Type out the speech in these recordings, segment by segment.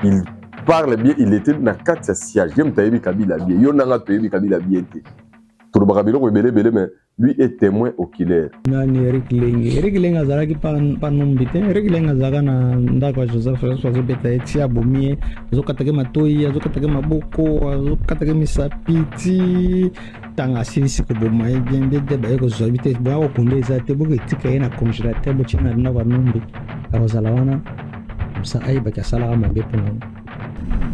il parle bien, il était dans 4 sièges. J'aime Taïbi Kabila bien. Il y a un Taïbi Kabila bien. Tout le barabilo est belé, mais lui est témoin oculaire. Nani Eric Leng azalaki pa nombi te. Eric Leng azalaka na ndako ya Joseph azobeta eti abomie, azokatake matoi, azokatake maboko, azokatake misapiti. Tanga asilisi koboma ye bien bien baye kozwa bite boya kokunde eza te boke etika ye na congélateur botia na ndako ya nombi akozala wana ça ayebaki asalaka mabe mpona.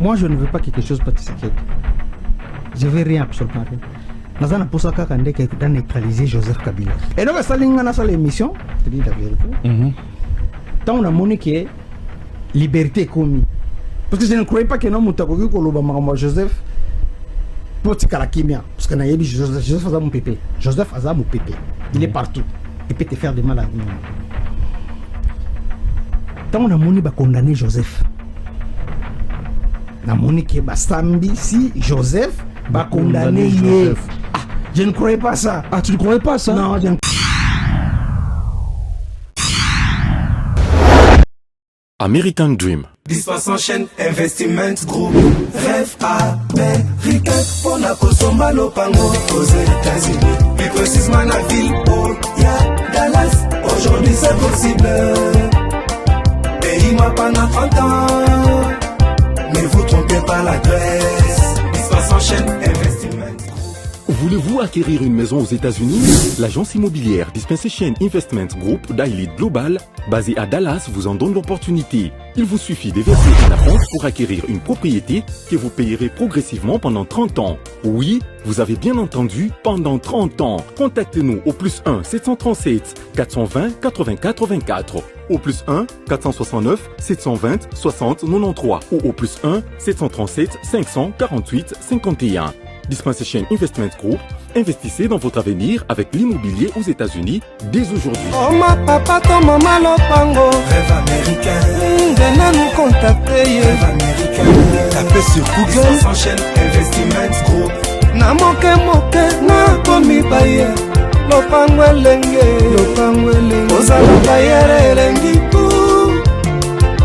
Moi je ne veux pas quelque chose Tshisekedi. Je veux rien absolument rien. Naza na posa kaka ndeke da neutraliser Joseph Kabila. Et donc salinga na sala émission, te dis la vérité. Tant on a moni que liberté commis. Parce que je ne croyais pas que non mutakoki ko loba mama Joseph poti kala kimia parce que na yebi Joseph aza mon pépé. Joseph aza mon pépé. Il est partout. Il peut te faire du mal à nous. Tant on a moni ba condamner Joseph. Na moni que ba sambi si Joseph ba condamner Joseph. Je ne croyais pas ça. Ah, tu ne croyais pas ça? Non, je ne... American Dream. Dispensation chaîne Investment Group. Rêve américain pour la Kosomba Lopango aux États-Unis. Plus précisément la ville où il y a Dallas. Aujourd'hui c'est possible. Pays m'a pas 30 ans. Ne vous trompez pas l'adresse. Dispensation chaîne Investment. Voulez-vous acquérir une maison aux États-Unis? L'agence immobilière Dispensation Investment Group d'Elite Global, basée à Dallas, vous en donne l'opportunité. Il vous suffit de verser un acompte pour acquérir une propriété que vous payerez progressivement pendant 30 ans. Oui, vous avez bien entendu, pendant 30 ans. Contactez-nous au +1 737 420 80 84, au +1 469 720 60 93 ou au +1 737 548 51. Dispensation Investment Group, investissez dans votre avenir avec l'immobilier aux États-Unis dès aujourd'hui. Oh ma papa, ton maman Lopango. Rêve américain. Venez nous contacter. Rêve américain. Tapez sur Google. Dispensation Investment Group. Na moke na komi baye. Lopango elenge. Ozala baye elengi pou.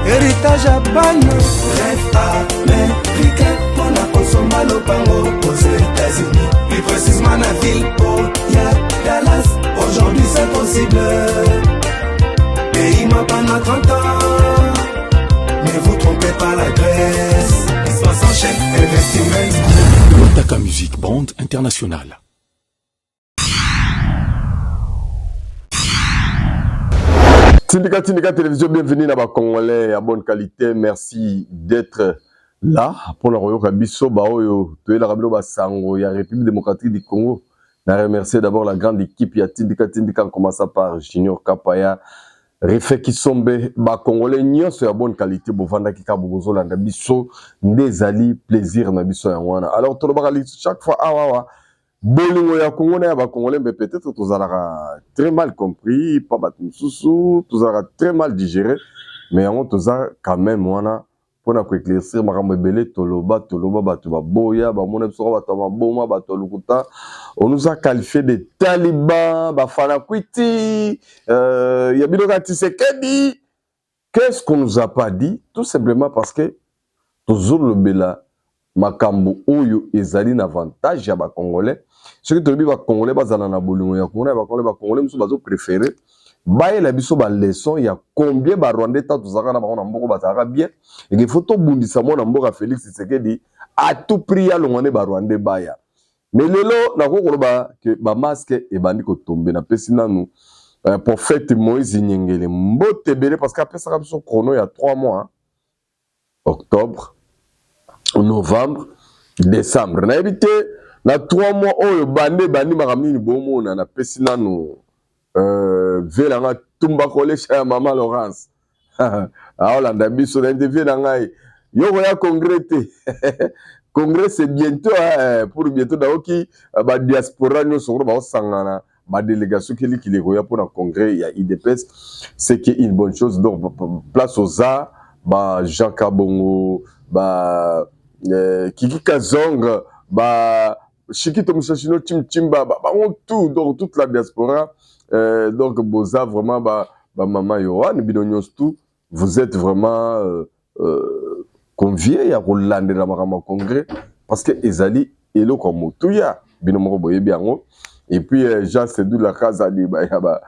Héritage à ban. Rêve américain. Kosomba Lopango aux États-Unis. Plus précisément la ville où il y a Dallas. Aujourd'hui c'est possible. Pays m'a pas 30 ans. Ne vous trompez pas l'adresse. Dispensation chaîne Investment. Lotaka Music Band International. Tindika Télévision, bienvenue dans la Congolais à bonne qualité. Merci d'être là pour la Royaume Bisso Baoyo, tu es la Rabelo Basango, il y a République démocratique du Congo. Je remercie d'abord la grande équipe, il y a Tindika en commençant par Junior Kapaya, Refé Kisombe, Congolais, Nyon, c'est la bonne qualité, Bovanda Kika Bogozo, la Bisso, Ndezali, plaisir, Nabiso Yawana. Alors, tout le monde, chaque fois, Bolingo ya Congo, Congolais, mais peut-être tous aura très mal compris, pas Batumsusu, tous aura très mal digéré, mais on tous a quand même, wana. Pour éclaircir makambo ebele toloba bato baboya bamona biso bato maboma bato lukuta on nous a qualifié de talibans bafana kwiti ya biloka Tshisekedi. Qu'est-ce qu'on nous a pas dit? Tout simplement parce que toujours le bela makambo oyo ezali na avantage ya ba Congolais. Ce que tolobi ba Congolais bazana na bolingo ya Congolais ba Congolais muso bazo préférer baye la biso ba leçon ya combien ba Rwandais ta tozaka na bango mboko bazaka bien et que photo bundisa mona mboka Félix Tshisekedi à tout prix ya longone ba Rwandais baya mais lelo na kokoloba que ba masque e bandi ko tomber na pesi nanu prophète Moïse Nyengele mbote belé parce qu'après ça biso chrono il y a 3 mois hein? Octobre, novembre, décembre na évité na 3 mois oyo bandi makamini bomo na pesi nanu Vélanga Tumba Collège à Maman Laurence. Hollande biso na interview na ngai. Yoko ya congrès te. Congrès c'est bientôt pour bientôt daoki ba diaspora no soro ba sangana ba délégation qui les pour le congrès il y a IDPS c'est qui une bonne chose donc place aux arts ba Jean Kabongo ba Kiki Kazong ba Shikito Musashino Chimba ba tout donc toute la diaspora. Donc, Boza, vraiment, maman Yohan, Bidonyos tout, vous êtes vraiment convié ya kolandela makambo congrès parce que ezali eloko motuya bino moko boyebi yango. Et puis Jean Sedou la Kazadi yaba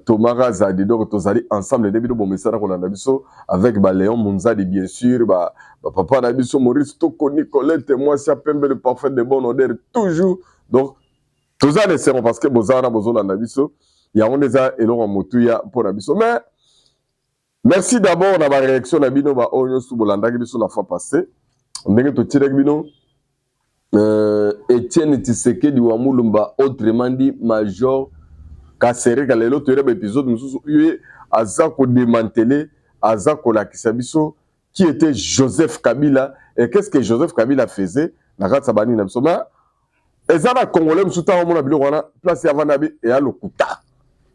Thomas Kazadi donc tous allés ensemble début de bon message kolanda biso avec Léon Munzadi bien sûr papa na biso Maurice Toko Nicolette moi ça pembe le parfait de bonne odeur toujours donc tous allés c'est parce que bozana bozolanda biso ya on déjà eloko motuya pour na biso mais merci d'abord na ba réaction na bino ba onyo sou bolanda biso la fois passée ndenge to tire bino Etienne Tshisekedi wa Mulumba autrement dit Major Kasere kalelo to rebe épisode mususu yé azako démanteler azako la kisabiso qui était Joseph Kabila et qu'est-ce que Joseph Kabila faisait na katsa bani na bisoma ezana congolais mususu ta mona bilo wana place avant nabi et à lokuta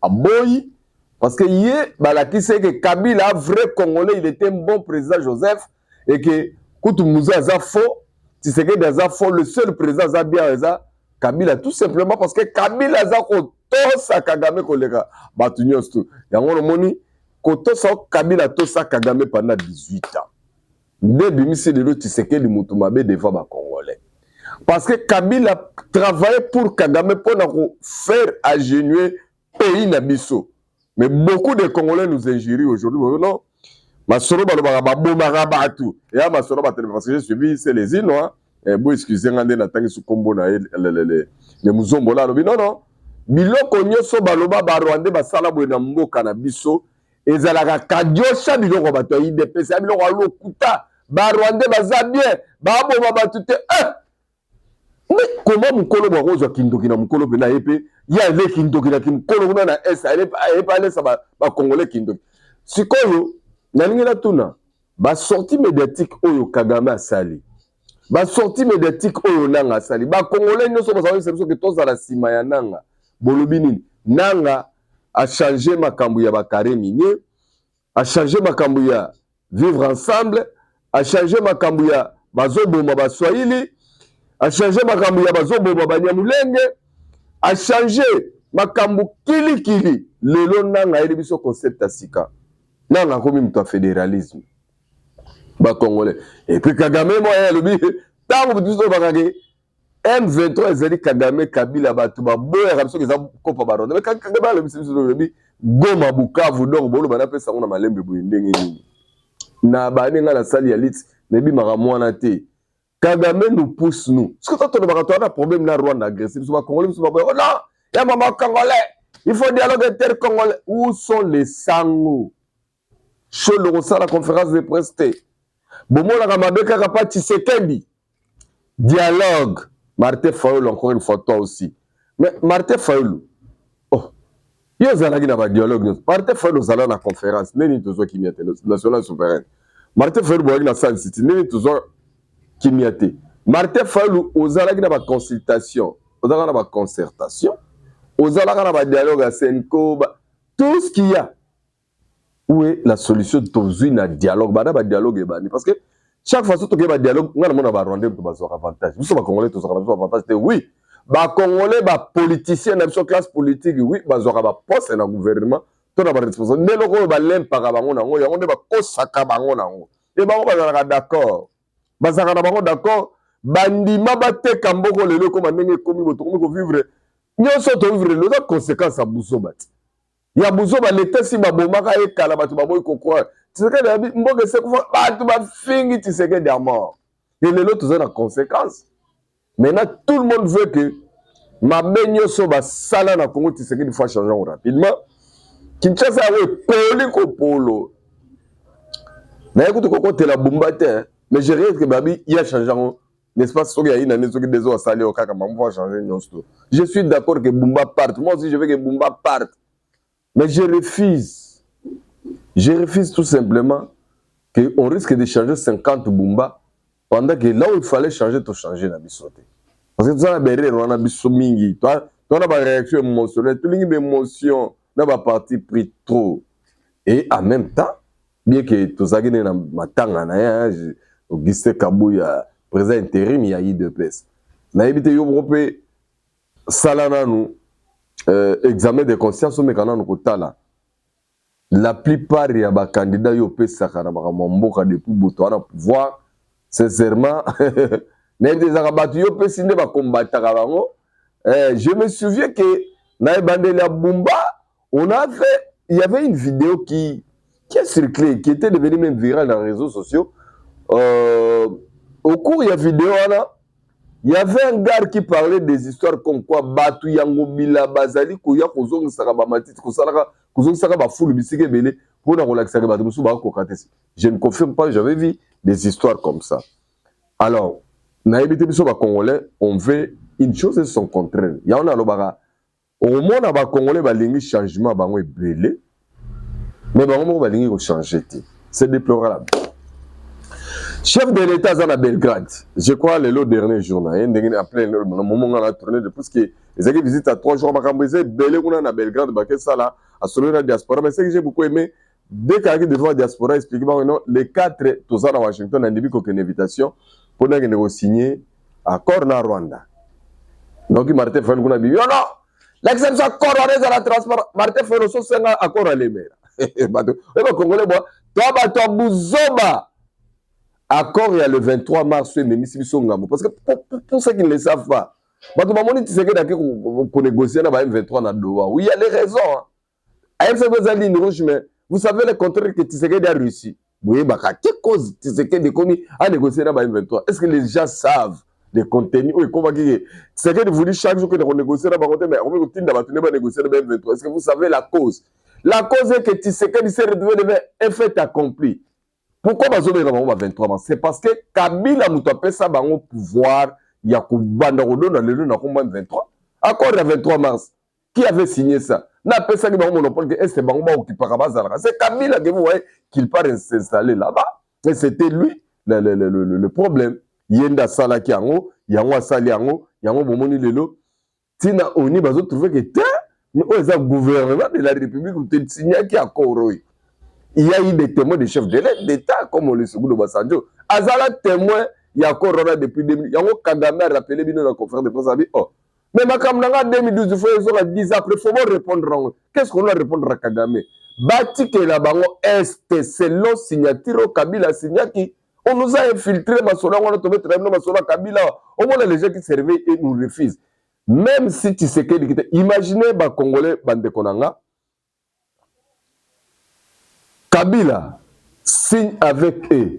aboyi parce que yé balaki c'est que Kabila vrai congolais il était un bon président Joseph et que kutu muza za faux Tshisekedi aza fort, le seul président aza bien aza Kabila tout simplement parce que Kabila aza kotosa Kagame koleka batu nyonso yango no moni kotosa Kabila tosa Kagame pendant 18 ans. Nde bimisi de Tshisekedi mutu mabe devant ba Congolais. Parce que Kabila travaillait pour Kagame pour faire agenouiller pays na biso. Mais beaucoup de Congolais nous injurient aujourd'hui. Non. Masoro balobaka babomaka batu ya masoro ba parce que je suis c'est les Inois et bon excusez ngande na tangi su kombo na le muzombo la lobi non biloko nyoso baloba ba Rwanda basala boye na mboka na biso ezalaka kadiosha biloko bato ya IDPS ya biloko alokuta ba Rwanda baza bien ba boma batu te mais comment mukolo ba kozwa kindoki na mukolo pe na yepe ya le kindoki na kimukolo na est elle pas aller ça ba congolais kindoki sikoyo Nalingela tuna ba sortie médiatique oyo Kagame asali ba sortie médiatique oyo nanga asali ba congolais nyoso bazali c'est que tous à la sima ya nanga bolobi nini nanga a changé makambu ya ba Karemine a changé makambu ya vivre ensemble a changé makambu ya bazoboma ba Swahili a changé makambu ya bazoboma ba Nyamulenge a changé makambu kili lelo nanga eli biso concept asika. Non, on a commis un fédéralisme. Bah, Congolais. Et puis Kagame, moi, le but, tant que vous dites, M23, ils ont dit Kagame, Kabila, Batouba, Boya, Ramso, ils ont coupé Baron. Mais quand Kagame, le but, Goma, Bukavu, donc, Bolo, on appelle ça, on a malembe, Bouindé, na bani nga la sali ya lit, nebi maramouana te. Kagame nous pousse, nous. Parce que quand on a un problème, na Rwanda agressif, nous sommes Congolais, nous sommes oh non, il y a maman Congolais. Il faut dialogue inter-Congolais. Où sont les sangos? Sur le la conférence de presse. Bomo la Ramabé Karapa Tshisekedi. Dialogue. Martin Fayoulou, encore une fois, toi aussi. Mais Martin Fayoulou. Oh. Il y a un dialogue. Martin Fayoulou, vous allez à la conférence. N'est-ce pas qui m'y a été. National souverain. Martin Fayoulou, vous allez à la San City. N'est-ce pas qui m'y a été. Martin Fayoulou, vous allez à la consultation. Vous allez à la concertation. Vous allez à la dialogue à Senko. Tout ce qu'il y a. Où est la solution de dialogue? Dialogue parce que chaque fois que tu as un dialogue, on a un Rwandais qui a un avantage. Nous sommes Congolais, tous avons un avantage. Oui, les Congolais, les politiciens, les classe politique, oui, ils ont un poste dans le gouvernement. Tout le monde est responsable. Mais les gens qui ont l'impact, ils ont et ils sont d'accord. Ils sont d'accord. Bandima bate kamboko lelo comme ndenge komi botokomi ko vivre. Nyoso to vivre les conséquences à Bouzobat. Il y a besoin de l'État si ma bomaka est calabatu baboy kokwa. Tu sais que mboke c'est quoi tu vas finir tu sais que des morts. Et les autres ont des conséquences. Maintenant tout le monde veut que ma benyo soba sala na Congo tu sais que il faut changer rapidement. Kinshasa ouais poli ko polo. Na écoute koko te la bombate mais je réalise que babi il y a changé n'est-ce pas ce qu'il y a une année qui des autres salé au kaka maman changer nyonso. Je suis d'accord que Bumba parte. Moi aussi je veux que Bumba parte. Mais je refuse. Je refuse tout simplement qu'on risque de changer 50 Bumba pendant que là où il fallait changer, tu changer la bisoté. Parce que tu as des on a bisomingi. Tu as une réaction émotionnelle. Tu as une émotion. Tu as parti pris trop. Et en même temps, bien que tu as gagné dans ma tanga, Auguste Kabouya, président intérim, il y a IDPS. Na évité Europé, Salana nous. Examen de conscience au mécanisme de là. la plupart ya ba candidats yo pesaka na mboka depuis boto na pouvoir sincèrement n'endezaka bato yo pesi nde ba combataka bango. Je me souviens que na bandeli ya Bumba il y avait une vidéo qui a circulé, qui était devenue même virale dans les réseaux sociaux. Au cours de la vidéo, il y avait un gars qui parlait des histoires comme quoi Batu Yango Bila Bazali Koya Kozong Saraba Matiti Kozong Saraba Foul Bisike Bele pour la relaxer Batu Musu Ba Kokates. Je ne confirme pas, j'avais vu des histoires comme ça. Alors, na ebité biso ba Congolais, on veut une chose et son contraire. Il y en a l'obara. Au moins, na ba Congolais ba lingi changement bango ebele. Mais bango ba lingi ko changer. C'est déplorable. Chef de l'État à Belgrade, je crois le dernier jour, après le moment où on a tourné depuis que les équipes visitent à 3 jours, à Belgrade, à celui de la diaspora. Mais ce que j'ai beaucoup aimé, dès qu'il y a devant la diaspora, expliquer les 4 tous à Washington ont début qu'aucune invitation pour nous signer accord na Rwanda. Donc Martin Fayulu a dit non, l'exception accord à la transport, Martin Fayulu c'est un accord à l'Émer. Et le Congolais, toi, Bouzoba. Accord il y a le 23 mars, parce que pour ceux qui ne le savent pas, pour négocier dans M23 na Doha. Oui, il y a les raisons. Mais vous savez le contraire que Tshisekedi a réussi. Oui, quelle cause Tshisekedi a commis à négocier dans M23? Est-ce que les gens savent les contenus? Oui, comment Tshisekedi vous dit chaque jour que nous négocions dans M23, mais on va négocier dans M23. Est-ce que vous savez la cause? La cause est que Tshisekedi s'est retrouvé un fait accompli. Pourquoi Bazobe Rabango 23 mars? C'est parce que Kabila Moutapé sa bango pouvoir Yakubanda Rodo dans le na 23. Accord le 23 mars. Qui avait signé ça? N'a pas ça que bango monopole que est bango ba occupé Kabazala. C'est Kabila que vous voyez qu'il part s'installer là-bas. Et c'était lui le problème. Yenda Sala ki yango, yango asali yango bomoni lelo. Tina oni bazo trouver que mais au gouvernement de la République où tu signé qui accord. Il y a eu des témoins des chefs de l'État, comme le second de Bassanjo. Azala témoin, il y a encore depuis 2000. Il y a encore Kagame a rappelé dans la conférence de presse. Oh. Mais ma camarade 2012, il faut 10 après, il faut répondre. Qu'est-ce qu'on doit répondre à Kagame? Bati que la bango est, selon signature, Kabila Signaki. On nous a infiltré, Massola, on a tombé très bien, Massola, Kabila. Au moins, les gens qui servaient et nous refusent. Même si tu sais que, imaginez, les Congolais, Bande Konanga. Kabila signe avec eux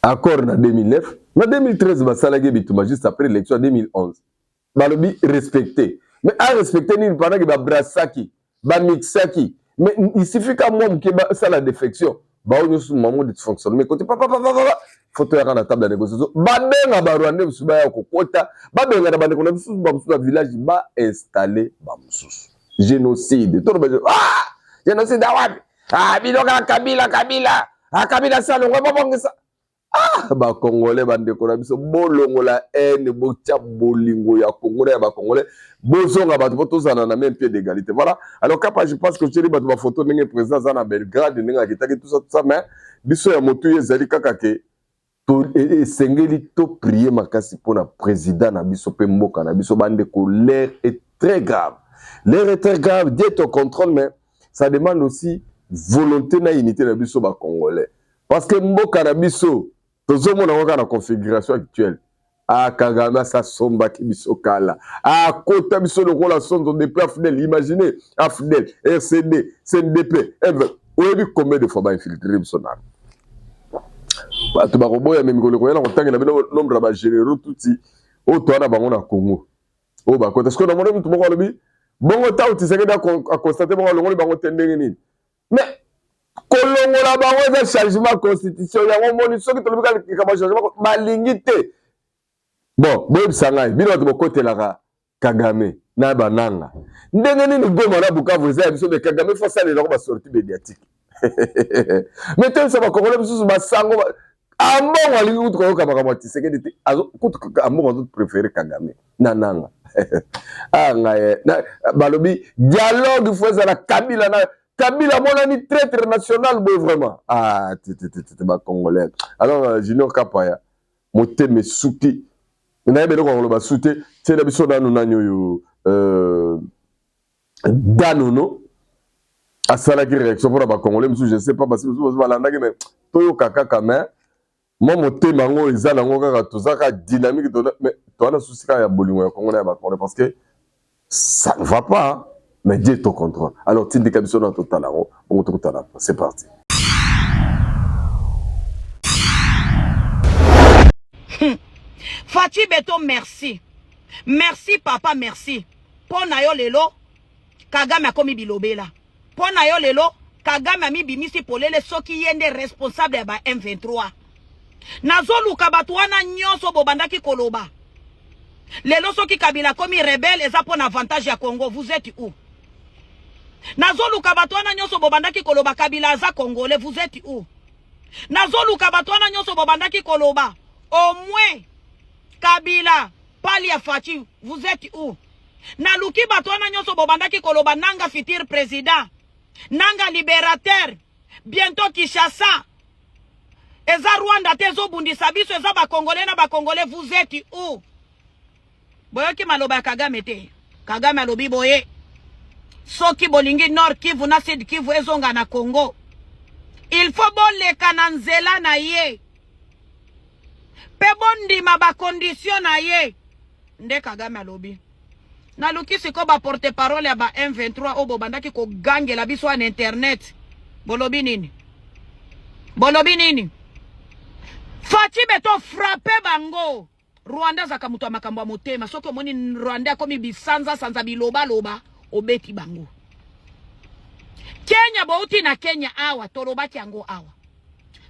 accord en 2009. En 2013, Bassalagé Bitouma, juste après l'élection en 2011. Balobi respecté. Mais à respecter, il paraît que Brassaki, Mixaki. Mais il suffit qu'à moi, que ça la défection. Bah, on est moment de fonctionner. Mais côté papa, faut te rendre à la table de négociation. Badenga Barouane, Moussouba, Kokota, Badenga Badenga, Moussouba, village, va installer Bamsous. Génocide. Tout le monde, génocide, Biloga Kabila. Kabila ça le roi ça. Ba Congolais bande ko biso bolongo la haine botia bolingo ya Congolais ya ba Congolais bozonga bato botozana na même pied d'égalité. Voilà. Alors quand je pense que tu bato ba photo ndenge président za na Belgrade ndenge kitaki tout ça mais biso ya motu ezali kaka ke to sengeli to prier makasi pona président na biso pe mboka na biso bande ko l'air est très grave. L'air est très grave, Dieu te contrôle mais ça demande aussi volonté na unité na biso ba Congolais parce que mboka na biso tozomona waka na configuration actuelle Kagame sa somba ki biso kala kota biso lokola sondo de Afdel. Imaginez Afdel, RCD, CNDP oyebi combien de fois ba infiltrer biso na bato ba roboya même ko lokola ko na bino nombre ba généraux tuti o to na bango na Congo o ba kota ce que na mona mutu moko lobi bongo taw Tshisekedi a constaté bongo longoli bango tendenge nini mais kolongola bango za changement constitution yango moni soki tolobika ka changement balingi te bon boyebi sangai bino bato bokotelaka Kagame na bananga ndenge nini Goma na Bukavu eza ya biso de Kagame faut salela ko ba sortie médiatique mais te ça ba Congolais biso ba sango ambongo alingi kutu koyoka makambo Tshisekedi te kutu ambongo azo préférer Kagame na nanga ngaye balobi dialogue faut ezala Kabila monani traître national boy vraiment ba Congolais. Alors Junior Kapaya moteme suki na yebele ko ba souté tela biso dano nanyo yo danono asala ki réaction pour ba congolais musu je sais pas parce que musu balandaki mais toyo kaka quand même moi motema ngo eza nango kaka tozaka dynamique mais toi na souci ka ya bolingo ya congolais ya ba congolais parce que ça ne va pas hein? Mais Dieu est au contrôle. Alors tindi kabiso na total on to kutana c'est parti. Fati Beto merci. Merci papa merci. Pona yo lelo Kagame akomi bilobela. Pona yo lelo Kagame mi bimisi polele soki yende responsable ba M23. Nazoluka batu wana nyonso bobandaki koloba. Lelo soki Kabila komi rebelle eza pona avantage ya Congo, vous êtes où? Nazoluka batu wana nyonso bobandaki koloba Kabila aza congolais, vous êtes où? Nazoluka batu wana nyonso bobandaki koloba au moins Kabila pali ya Fati, vous êtes où? Naluki batu wana nyonso bobandaki koloba nanga futur président, nanga libérateur, bientôt Kinshasa. Eza Rwanda tezo bundisa biso eza ba congolais na ba congolais, vous êtes où? Boyoki maloba Kagame te. Kagame alobi boye. Soki bolingi Nord Kivu na Sud Kivu ezonga na Congo. Il faut boleka na nzela na ye. Pe bondima ba condition na ye. Nde Kagame alobi. Na luki siko ba porte parole ya ba M23 obo bandaki ko gange la biso na internet. Bolobi nini? Bolobi nini? Fati Beto frappe bango. Rwanda zaka mutu makambo ya motema soki omoni Rwanda komi bisanza sanza biloba loba obeti bango. Kenya bouti na Kenya awa tolobaki yango awa.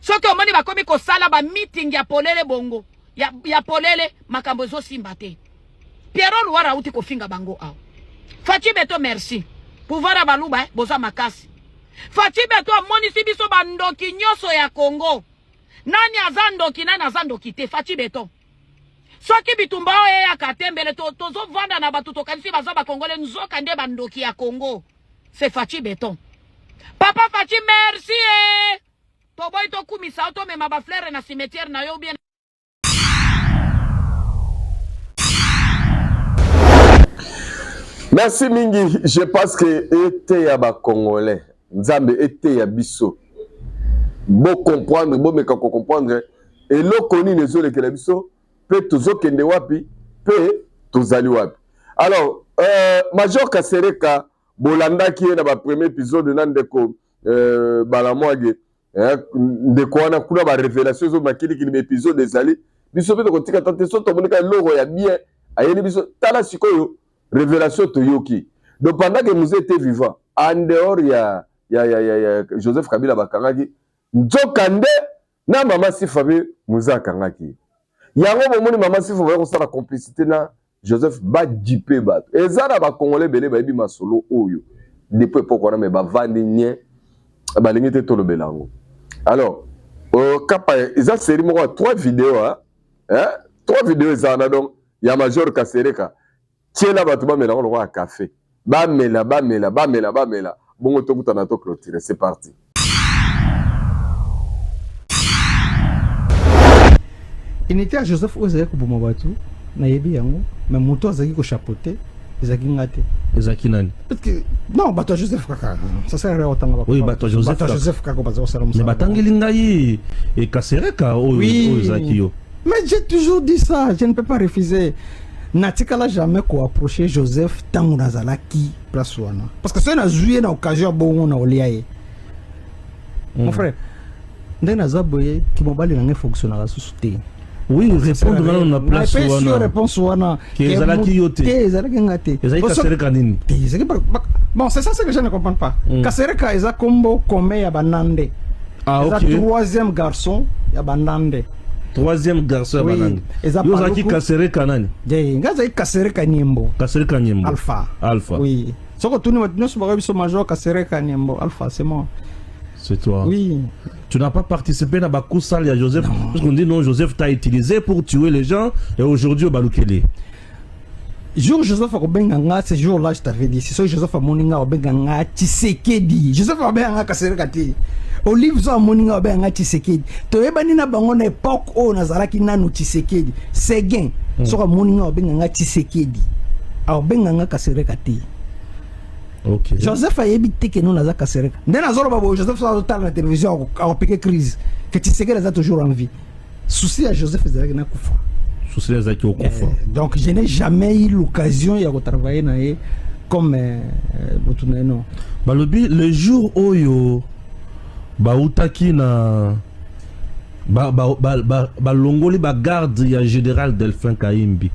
Soki omoni bakomi kosala ba meeting ya polele bongo ya polele makambo zo simba te. Pierrot Luara uti kofinga bango awa. Fati Beto merci. Pouvoir baluba boza makasi. Fati Beto amoni sibiso bandoki nyoso ya Congo. Nani azandoki nani azandoki te Fati Beto. Soki bitumbao ya katembele tozo vanda na batu tokanisi bazaba Congolais nzoka nde bandoki ya Congo. C'est Fati Beton. Papa Fati merci eh. To boy to kumisa to mema ba fleur na cimetière na yo bien. Merci mingi, je pense que été ya ba Congolais, Nzambe été ya biso. Bon comprendre, bon me comprendre et lo koni nezo le kela biso. Pe tozo kende wapi pe tozali wapi. Alors Major Kasereka bolanda ki na ba premier épisode na ndeko balamwage ndeko wana kuna ba révélation zo makili ki épisode ezali biso pe to kotika tante so to monika logo ya bien ayeli biso tala sikoyo révélation to yoki. Donc pendant que nous étions vivants en dehors ya Joseph Kabila bakangaki nzokande na mama Sifabe muzakangaki. Yango bomoni mama Sifabe va kosala complicité na Joseph ba dipe bato. Ezana ba congolais belé ba yebi masolo oyo. Depuis pourquoi na me ba vandi nye ba lingete to lo belango. Alors kapa eza série moko 3 vidéos hein 3 vidéos ezana donc ya Major Kasereka. Tiela bato ba melango lo café. Ba mela bongo to kutana to clôturer c'est parti. Inité à Joseph Ozeki kuboma batu na yebi yango mais moto azaki ko chapeauter ezaki ngate ezaki nani parce que non bato Joseph kaka ça sert à autant ba oui bato Joseph kaka bazo sala mais batangeli ngai et Kasereka oyo ezaki yo. Mais j'ai toujours dit ça, je ne peux pas refuser. Natikala jamais ko approcher Joseph tango nazalaki place wana parce que ça na joué na occasion bongo na oliaye mon frère ndena zaboye ki mobali na fonctionner sous-souté. Oui, répondre à la place wana. Réponse wana. Ezalaki yote. Ezalaki ngate. Ezalaki Kasereka nini? Bon, c'est ça ce que je ne comprends pas. Kasereka eza kombo kome ya banande. Ah OK. Le troisième garçon ya banande. Troisième garçon ya banande. Ezalaki Kasereka nani? Ngaza Kasereka Nyembo. Kasereka Nyembo. Alpha. Oui. Soko tuni matino soba biso major Kasereka Nyembo Alpha, c'est moi. C'est toi. Oui. Tu n'as pas participé à la salle à Joseph parce qu'on dit non, Joseph t'a utilisé pour tuer les gens et aujourd'hui au Balukele. Jour Joseph Obenganga, ce jour-là je t'avais dit, c'est ça Joseph Moninga Obenganga Tshisekedi. Joseph Obenganga Kaserekati. Olive zo Moninga Obenganga Tshisekedi. To ebani na bango na époque o nazalaki nanu Tshisekedi. Seguin. So Moninga Obenganga Tshisekedi. Obenganga Kaserekati. Ok. Joseph a évité que nous n'avons pas cassé. Dès que Joseph a la télévision, a piqué crise. Que tu sais qu'elle a toujours en vie. Souci à Joseph, c'est qu'il n'a pas. Souci les acquis au confort. Donc je n'ai jamais eu l'occasion de travailler comme non. Balobi, le jour où yo bautaki na longoli ba garde ya général Delphin Kaimbi.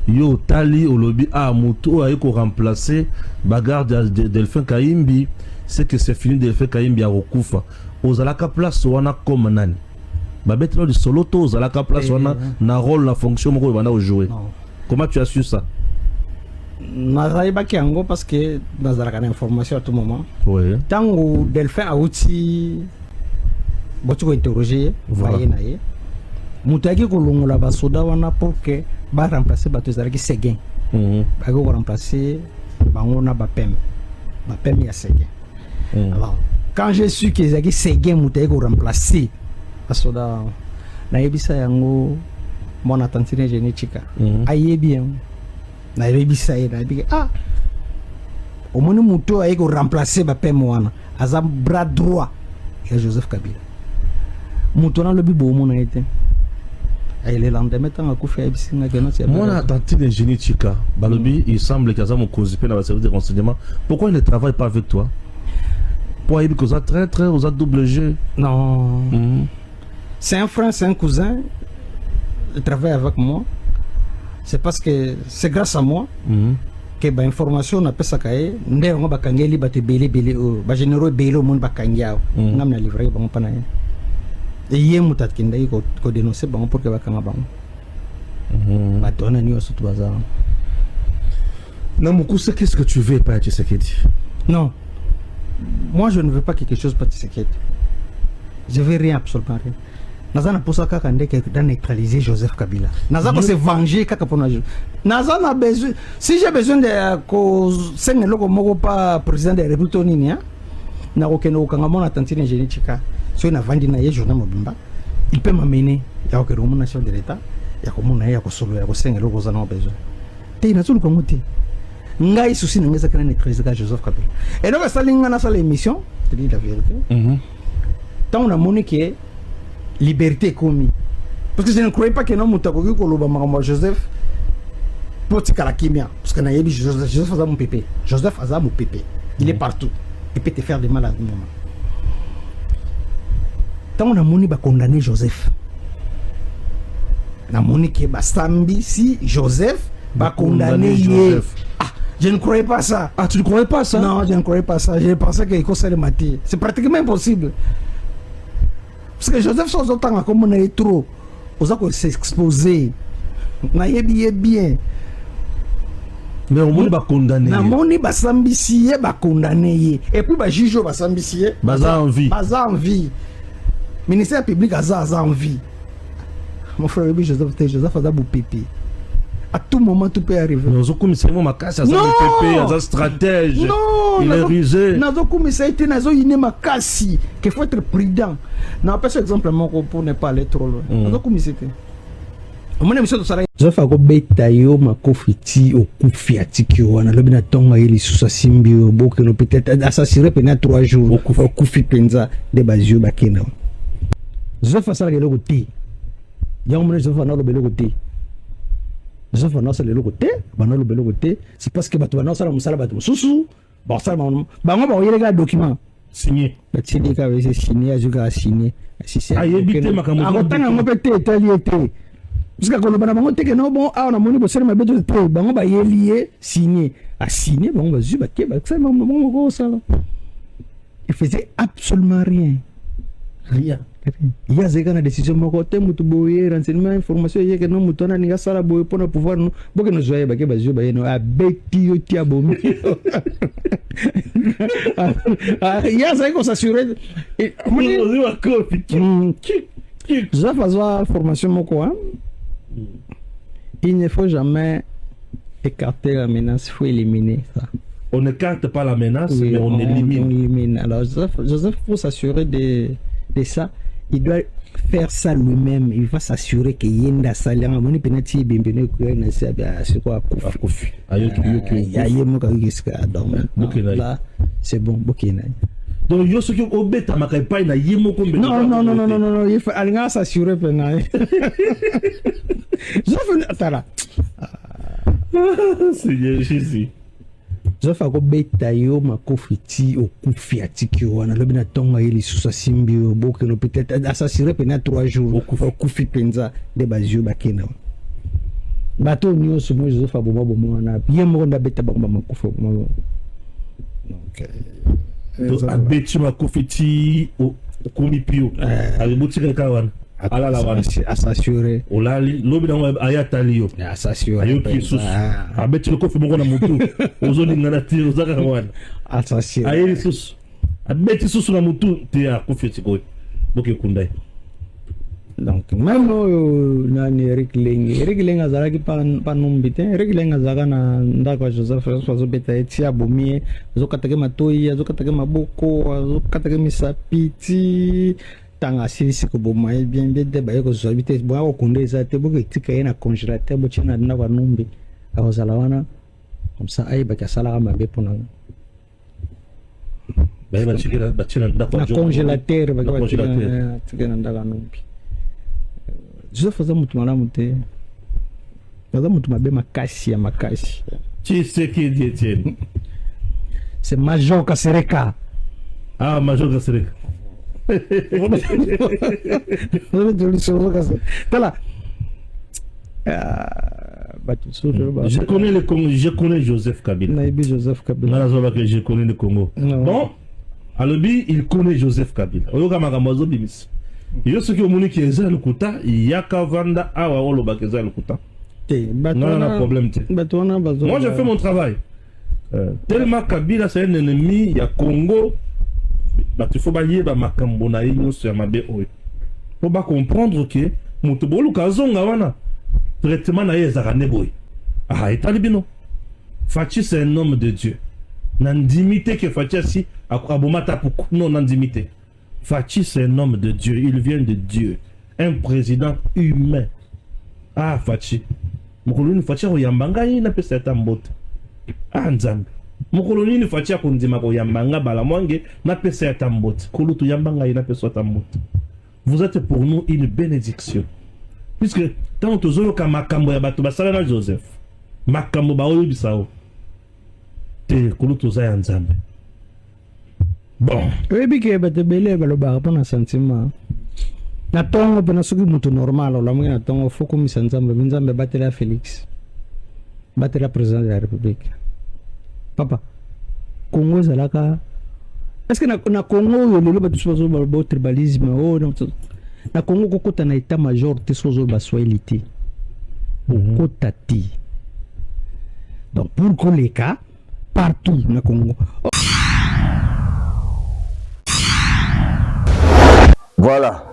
Yo tali olobi a muto a ko remplacer ba garde ya Delphin Kaimbi, c'est que c'est fini Delphin Kaimbi a okufa. Ozalaka place wana comme nani. Ba betlo di solo to ozalaka place wana na rôle na fonction moko bana jouer. Comment tu as su ça? Je pas parce que dans la information à tout moment. Oui. Tant que Delphin a aussi interrogé, voyez, Moutaki Kolongola Basoda wana pour que ba remplacer Batozaraki Seguin. Ba go remplacer Bangona Bapem. Bapem ya Seguin. Alors, quand j'ai su que Zaki Seguin Moutaki ko remplacer Basoda na yebisa yango mon attention génétique. Aye bien. Na rebisa na bi au moins muto a remplacer Bapem wana aza bras droit et Joseph Kabila muto na lobi bo mon été et le lendemain tant akufa ebisinga geno c'est mon attentif ingénieur Chika balobi il semble que Azam Kozipé dans le service de renseignement. Pourquoi il ne travaille pas avec toi? Pour il cause très aux double jeu. Non. C'est un frère, c'est un cousin. Il travaille avec moi. C'est parce que c'est grâce à moi que ba information na pesa kae ndé ngo bakangeli bate belé ba généraux belé au monde bakangiao ngam na livrer ba ngopana et yé mutat kinda ko dénoncer ba pour que bakanga ba ba dona ni osu tubaza na mukusa. Qu'est-ce que tu veux pas Tshisekedi? Non, moi je ne veux pas quelque chose pas Tshisekedi. Je veux rien, absolument rien. Nazana pour ça kaka ndeke dans neutraliser Joseph Kabila. Nazana se venger kaka pour na. Nazana besoin, si j'ai besoin de ko senga loko moko pas président de la République nini hein. Na okeno kanga mona tantine génétique. So na vandi na ye journal mobimba. Il peut m'amener ya okero mon nation de l'état. Ya ko mona ya ko solo ya ko senga loko za na besoin. Te na zulu kongote. Ngai souci na ngeza kana neutraliser Joseph Kabila. Et donc ça linga na ça l'émission, te dis la vérité. Tant on a moniqué liberté commis. Parce que je ne croyais pas que non mutakoki koloba makambo Joseph potika la kimia parce que nayebi Joseph aza mon pépé. Joseph aza mon pépé. Il est partout. Il peut te faire du mal à tout moment. Tant on a moni ba condamner Joseph. Na moni ke ba sambi si Joseph ba condamner Joseph. Ah, je ne croyais pas ça. Ah, tu ne croyais pas ça? Non, je ne croyais pas ça. Je pensais qu'il faut le mater. C'est pratiquement impossible. Parce que Joseph sans autant comme on est trop, on a s'exposer. Na yebi bien. Mais au moins ba condamné. Na moni ba sambisié ba condamné et puis ba juge ba sambisié. Baza en vie. Baza en vie. Ministère public aza en vie. Mon frère Joseph aza bu pépé. À tout moment tout peut arriver. Nous avons commis ma casse, aza pépé, aza stratège. Non, il est rusé. Nous avons commis ça été nazo iné ma casse. Qu'il faut être prudent. Non, pas exemple pour ne pas aller trop loin. Nous avons commis ça. Joseph akobeta yo makofiti okufi atiki wana lobi na tonga ili susa simbi boke no peut-être assassiné pendant 3 jours okufi penza de bazio bakena. Joseph asala ke loko te. Ya omone Joseph na lobe loko te. Joseph na asala loko te, bana lobe loko te, c'est parce que bato bana asala musala bato susu, ba asala bango ba oyela document signé. Ba tidi ka we signé ajuka signé. Si c'est ayebite makambo. Akotanga ngopete etaliete. Parce que quand on a monté que non bon ah on a monté pour faire ma bête de trop bon bah y lié signé à signer bon bah zuba qui bah ça bon ça il faisait absolument rien il y a des gars décision mon côté mutu boyer renseignement information il y a que non mutu na ninga sala boyer pour pouvoir nous bon que nous joyeux bah que bah zuba y no a beti yo tia bomi il y a ça qu'on s'assurer je vais faire formation mon quoi. Il ne faut jamais écarter la menace, il faut éliminer ça. On n'écarte pas la menace, oui, mais on élimine. Alors Joseph, pour s'assurer de ça, il doit faire ça lui-même, il va s'assurer que yenda salanga moni penati bimbene ko na sabia c'est quoi akufi ya yemo ka kiska donc là c'est bon bokina donc yo ce que obeta makai pa na yemo ko mbele non il faut alinga s'assurer pena je fais tala c'est Jésus zofa ko beta yo makofi ti okufi atiki wana lobi na tonga ili susa simbi boke no peut-être assassiner pendant 3 jours okufi penza de bazio bakena bato nyonso mo zofa bomo na ye mo nda beta ba makofi mo donc abetu makofi ti okumi pio alibuti ka wana ala la wana asasure olali lobi na ayatali yo asasure ayo kisus abeti le kofi moko na mutu ozolinga na tiro zaka wana asasure ayi sus abeti susu na mutu te akofi tiko boke kundai donc même nani Eric Lengi azalaki pa numbite Eric Lengi azalaka na ndako ya Joseph azobeta eti abomie azokatake matoi azokatake maboko azokatake misapiti tanga asilisi koboma ye bien de baye kozwa bite boya kokunde eza te boke etika ye na congélateur botie na ndako ya numbi akozala wana comme ça ayebaki asalaka mabe mpona na congélateur batika na ndako ya numbi Joseph aza mutu malamu te aza mutu mabe makasi ya makasi Tshisekedi Etienne c'est Major Kasereka Major Kasereka Tala. Je connais Joseph Kabila. Je connais le Congo. Bon, Alobi, il connaît Joseph Kabila. Oyoka makambozo bimis. Yo ce qui au moni qui est le kuta, yaka vanda awa olo bakeza le kuta. Non, non, problème. Moi, je fais mon travail. Tellement Kabila c'est un ennemi, il y a Congo. Il faut bailler makambo na yinyo sur mabe oyo. Faut pas comprendre que mutubolu kazonga wana traitement na yezaka neboy. Etalibino. Fachi c'est un homme de Dieu. Nandimité que Fachi si abomata pour non nandimité. Fachi c'est un homme de Dieu, il vient de Dieu. Un président humain. Fachi. Mukoloni Fachi oyambanga ina pesa tambote. Nzambe. Mukoloni ni Fachi akondima ko yambanga bala mwange na pesa ya tambote. Kulutu yambanga ina pesa tambote. Vous êtes pour nous une bénédiction. Puisque tant que zoyo ka makambo ya bato basala na Joseph. Makambo ba oyo bisao. Te kulutu za ya Nzambe. Bon. Oyebi ke bato bele baloba pona sentiment. Na tongo pena soki mutu normal la mwenye na tongo foko misa Nzambe batela Félix. Batela président de la République. Papa, Congo zalaka. Est-ce que na Congo lelo batu sozo ba tribalisme na Congo kokota na état major te sozo ba swahilité. Kokota ti. Donc pour que les cas partout na Congo. Voilà.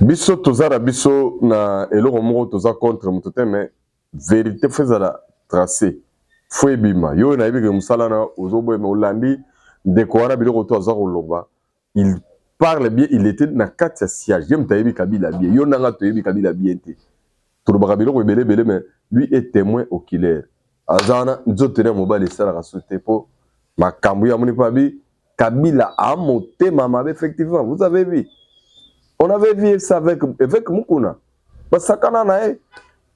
Biso tozara biso na eloko moko toza contre mutote mais vérité faisala tracé. Foi bima. Yo na yebike musala na ozobo me Hollandi décoré biloko to azako loba. Il parle bien, il était na kati ya siège. J'aime tayebi Kabila bien. Yo nanga toyebi Kabila bien te. To loba biloko belé mais lui est témoin oculaire. Azana nzotene mobile sala ka souté po makambu ya moni pabi Kabila a monté mama effectivement. Vous avez vu. On avait vu ça avec Mukuna. Basakana na e.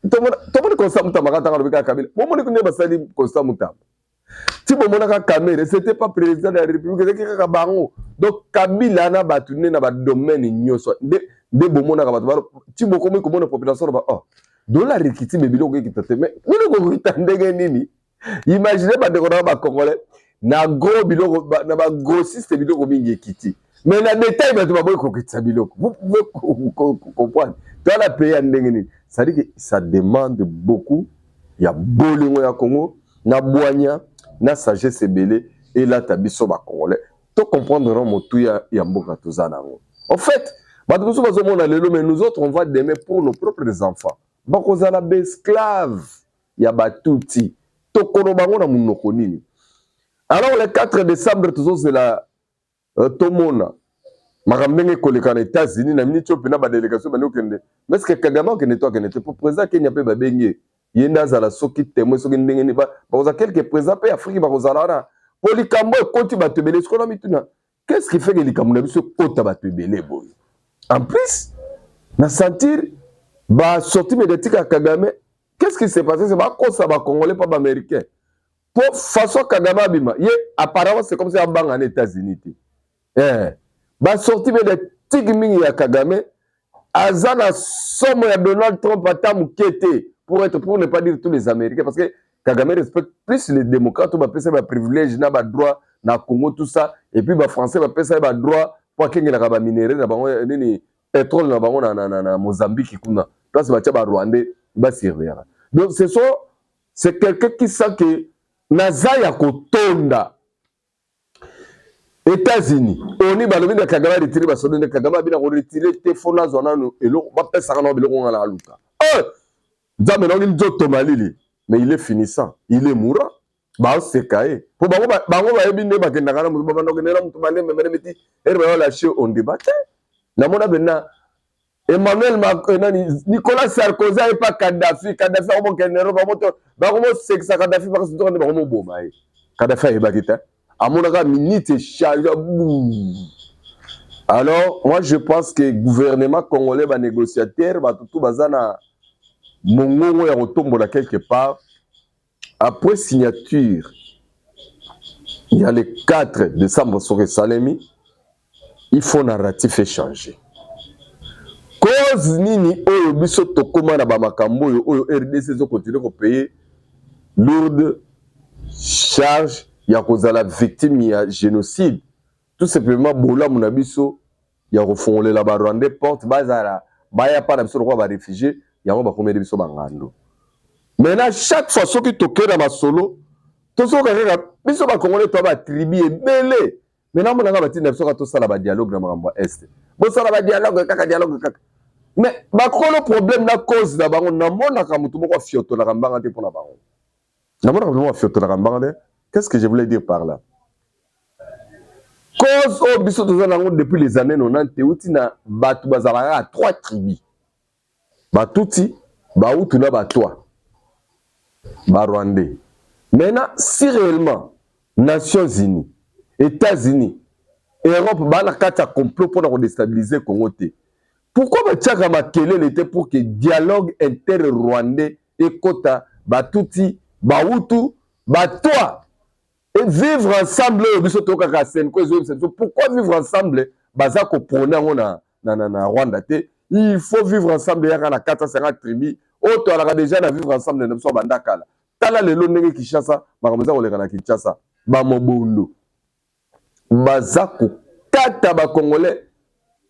Tomoni constat mutamba katanga lobika Kabila. Bomoni kunye basali constat mutamba. Si bomona ka Kamere, c'était pas président de la République, c'était ka bango. Donc Kabila na batune na ba domaine nyoso. De bomona ka batu. Si bokomi komona population ba dollar rikiti bebilo ko kitate mais nini ko kitandenge nini? Imaginez ba dekona ba Congolais na gros biloko na ba grossiste biloko mingi kiti. Mais la détail, vous pouvez comprendre. Dans la pays, ça dit que ça demande beaucoup. Il y a beaucoup de Congo, na boigna, na sagesse belé, et là, tu as Congolais. Tu comprendre mon tout, il y a beaucoup de choses. En fait, nous autres, on va demain pour nos propres enfants. Donc, on a des esclaves. Il y a batouti. Alors, le 4 décembre, c'est la Tomona. makamnenge koleka na États-Unis na minute opena ba délégation ba okende mais est-ce que Kagame ke netwa ke neté pour président Kenya pe ba bengi yenda zala soki témoin soki ndenge ni ba za quelques présidents pe Afrique ba kozala na polikambo ekoti ba tebele ce qu'on a mituna qu'est-ce qui fait que likambo na biso kota ba tebele boy en plus na sentir ba sortie médiatique à Kagame qu'est-ce qui s'est passé c'est ba kosa ba congolais pas ba américain pour façon Kagame abima ye apparemment c'est comme si a bang en États-Unis ba sorti médiatique mingi ya Kagame azana somme ya Donald Trump ata mukete pour ne pas dire tous les Américains parce que Kagame respecte plus les démocrates ba pesa ba privilège na ba droit na Congo tout ça et puis ba français ba pesa ba droit pour kengela ka ba minerai na bango nini pétrole na bango na Mozambique kuna place ba tia ba Rwandais ba servir donc c'est quelqu'un qui sent que nazaya kotonda États-Unis, on y balobi na Kagame retiré ba sodo na Kagame bina ko retiré te fona zona no elo ba pesa kana biloko ngala aluka. Nzambe no ngi joto malili mais il est finissant, il est mourant. Ba sekae. Pour bango ba ebinde ba kenda kana mutu ba no kenela mutu ba lembe meti ba lâcher on débattait. Na mona bena Emmanuel Macron Nicolas Sarkozy et pas Kadhafi on mo kenero ba moto ba ko mo seksa Kadhafi ba ko ndo ba ko mo boma e. Kadhafi e ba kita. À mon avis, minute charge. Alors, moi, je pense que le gouvernement congolais va négociateur, va tout bazana mongongo ya retombe quelque part. Après signature, il y a le 4 décembre sur Salemi, il faut narratif échanger. Cause nini oyo biso tokoma na ba makambo oyo RDC zo continuer ko payer lourde charge. Il y a la victime, il y a génocide. Tout simplement, Bola Munabiso, il y a refondé la Rwandais porte, Bazara, Baya pas d'absolu roi va réfugier, il y a un bakomé de biso bangando. Maintenant, chaque fois que tu toques dans ma solo, tout ce que tu biso ba congolais toi ba tribu et belé. Maintenant, mon anga batina biso ka to sala ba dialogue na mamba est. Bo sala ba dialogue kaka. Mais ba kolo problème na cause na bango na mona ka mutu moko fioto na kambanga te pona bango. Na mona ka mutu fioto na kambanga te. Qu'est-ce que je voulais dire par là? Cause au biso depuis les années 90, outi na batu bazalaka à 3 tribus. Batuti, Baoutu na Batwa, Rwandais. Maintenant, si réellement Nations Unies, États-Unis, Europe, bana kata complot pour déstabiliser Congo te. Pourquoi Batiaka Makele était pour que dialogue inter-rwandais et kota Batuti, Baoutu, Batwa et vivre ensemble, pourquoi vivre ensemble? Bazako prône na Rwanda te. Il faut vivre ensemble. Il y a 450 tribus. Auto ala déjà na vivre ensemble na so bandakala. Tala lelo ndenge Kinshasa, makamza koleka na Kinshasa, ba mobondo. Bazako kata ba congolais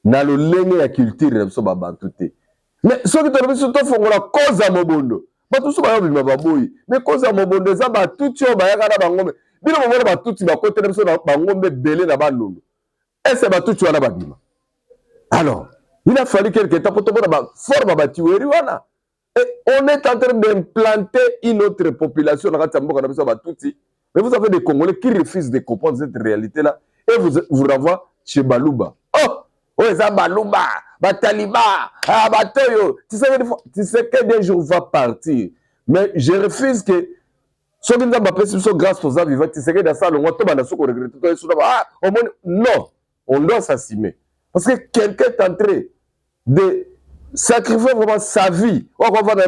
na lolenge ya culture na so ba bantu te. Mais ce que tu as to fongola cause ya mobondo. Ba tout so ba bima baboyi. Mais cause ya mobondo za ba tout yo ba yaka na bangome. Bino mo ba tuti ba côté de na bangombe belé na bandundu. Et c'est ba tuti wana badima. Alors, il a fallu quelque temps pour te voir ba forme ba tiweri wana. Et on est en train d'implanter une autre population dans Ratamboka na ba tuti. Mais vous avez des Congolais qui refusent de comprendre cette réalité là et vous renvoient chez Baluba. Oh, ça Baluba, Bataliba, Batoyo. Tu sais que des jours va partir. Mais je refuse que grâce aux vivants, tu sais que dans ça, non, on doit s'assumer. Parce que quelqu'un est en train de sacrifier vraiment sa vie. On va voir dans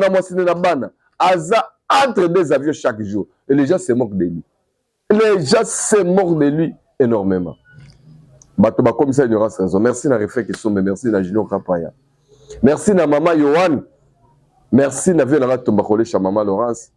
entre des avions chaque jour. Et les gens se moquent de lui. Les gens se moquent de lui énormément. Comme ça, il y aura raison. Merci na Refé Kisombe, merci na Junior Kapaya. Merci na Maman Yohan. Merci na Vieux Tombakole chez Maman Laurence.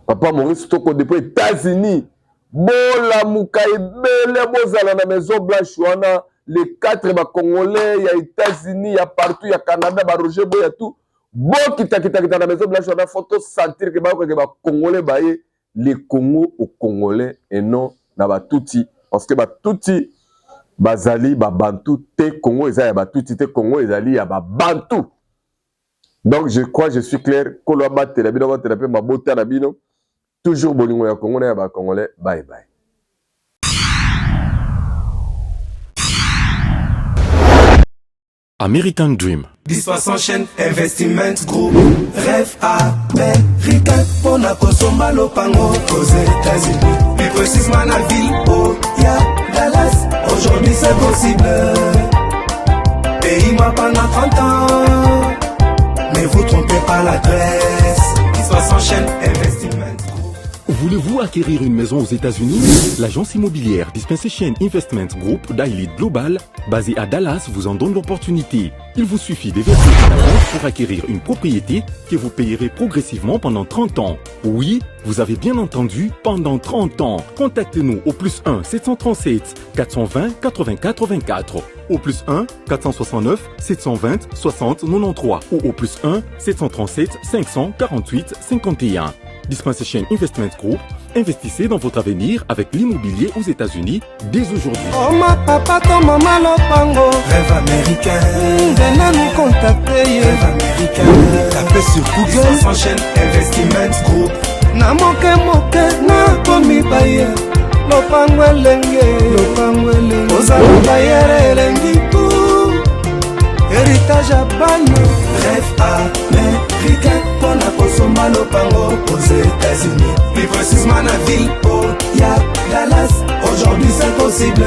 Papa Maurice Toko depuis les États-Unis. Bola Mukaibele, Bozala na Maison Blanche, wana les 4 Congolais, il y a États-Unis, il y a partout, il y a Canada, il y a Roger Boy, il y a tout. Bon, kita na Maison Blanche, on a photo sentir que les Congolais baillent les Congo aux Congolais et non na Batuti. Parce que Batuti, Bazali, Babantu, te Congo, ils a Batuti, te Congo, ils ali, il y a Babantu. Donc je crois, je suis clair, Koloba, Telabino, Telabino, Mabota, Nabino. Toujours bolingo ya Congo na ba Congolais. Bye bye. American Dream. Dispense chaîne Investment Group. Rêve américain pour la Kosomba Lopango aux États-Unis. Plus précisément la ville où il y a Dallas. Aujourd'hui c'est possible. Pays m'a pendant 30 ans. Ne vous trompez pas l'adresse. Dispense chaîne Investment Group. Voulez-vous acquérir une maison aux États-Unis? L'agence immobilière Dispensation Investment Group d'Elite Global, basée à Dallas, vous en donne l'opportunité. Il vous suffit de verser une avance pour acquérir une propriété que vous payerez progressivement pendant 30 ans. Oui, vous avez bien entendu, pendant 30 ans. Contactez-nous au +1 737 420 80 84, au +1 469 720 60 93 ou au +1 737 548 51. Dispensation Investment Group, investissez dans votre avenir avec l'immobilier aux États-Unis dès aujourd'hui. Oh ma papa, ton maman Lopango. Rêve américain. Venez nous contacter. Rêve américain. Tapez sur Google. Dispense chaîne Investment Group. Na moke na komi baye. Lopango elenge. Ozala bayere elengi tout. Héritage à bano. Rêve américain. Pour la Kosomba Lopango aux États-Unis. Plus précisément la ville où il y a Dallas. Aujourd'hui c'est possible.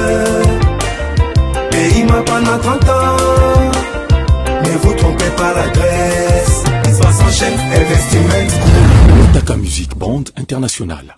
Pays m'a pendant 30 ans. Ne vous trompez pas l'adresse. Dispense chaîne Investment Group. Taka Music Band International.